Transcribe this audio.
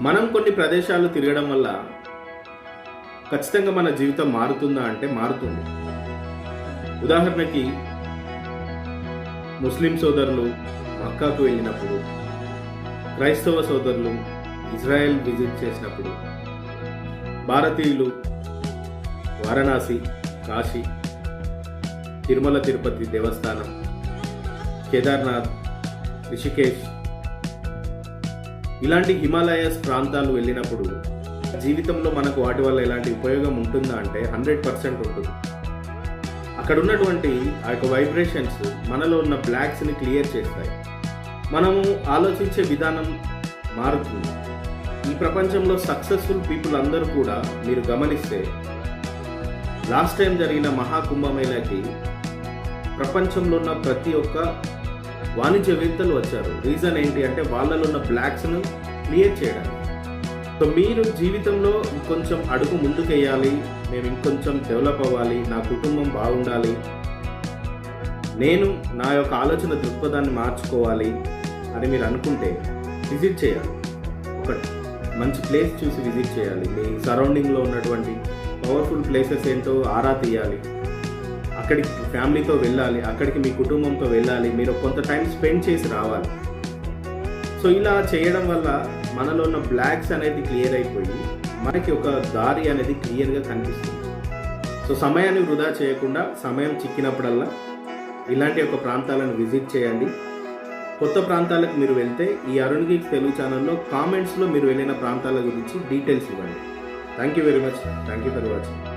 మనం కొన్ని ప్రదేశాలు తిరగడం వల్ల ఖచ్చితంగా మన జీవితం మారుతుందా అంటే మారుతుంది. ఉదాహరణకి ముస్లిం సోదరులు మక్కాకు వెళ్ళినప్పుడు, క్రైస్తవ సోదరులు ఇజ్రాయెల్ విజిట్ చేసినప్పుడు, భారతీయులు వారణాసి, కాశీ, తిరుమల తిరుపతి దేవస్థానం, కేదార్నాథ్, రిషికేశ్ ఇలాంటి హిమాలయస్ ప్రాంతాలు వెళ్ళినప్పుడు జీవితంలో మనకు వాటి వల్ల ఎలాంటి ఉపయోగం ఉంటుందా అంటే 100% ఉంటుంది. అక్కడ ఉన్నటువంటి ఆ యొక్క వైబ్రేషన్స్ మనలో ఉన్న బ్లాక్స్ని క్లియర్ చేస్తాయి. మనము ఆలోచించే విధానం మారుతుంది. ఈ ప్రపంచంలో సక్సెస్ఫుల్ పీపుల్ అందరూ కూడా మీరు గమనిస్తే లాస్ట్ టైం జరిగిన మహాకుంభమేళాకి ప్రపంచంలో ఉన్న ప్రతి ఒక్క వాణిజ్యవేత్తలు వచ్చారు. రీజన్ ఏంటి అంటే వాళ్ళలో ఉన్న బ్లాక్స్ను క్లియర్ చేయడానికి. సో మీరు జీవితంలో ఇంకొంచెం అడుగు ముందుకెయ్యాలి, మేము ఇంకొంచెం డెవలప్ అవ్వాలి, నా కుటుంబం బాగుండాలి, నేను నా యొక్క ఆలోచన దృక్పథాన్ని మార్చుకోవాలి అని మీరు అనుకుంటే విజిట్ చేయాలి. ఒక మంచి ప్లేస్ చూసి విజిట్ చేయాలి. మీ సరౌండింగ్లో ఉన్నటువంటి పవర్ఫుల్ ప్లేసెస్ ఏంటో ఆరా తీయాలి. అక్కడికి ఫ్యామిలీతో వెళ్ళాలి, అక్కడికి మీ కుటుంబంతో వెళ్ళాలి, మీరు కొంత టైం స్పెండ్ చేసి రావాలి. సో ఇలా చేయడం వల్ల మనలో ఉన్న బ్లాక్స్ అనేది క్లియర్ అయిపోయి మనకి ఒక దారి అనేది క్లియర్గా కనిపిస్తుంది. సో సమయాన్ని వృధా చేయకుండా సమయం చిక్కినప్పుడల్లా ఇలాంటి ఒక ప్రాంతాలను విజిట్ చేయండి. కొత్త ప్రాంతాలకు మీరు వెళ్తే ఈ అరుణ్ గీక్స్ తెలుగు ఛానల్లో కామెంట్స్లో మీరు వెళ్ళిన ప్రాంతాల గురించి డీటెయిల్స్ ఇవ్వండి. Thank you very much. Thank you for watching.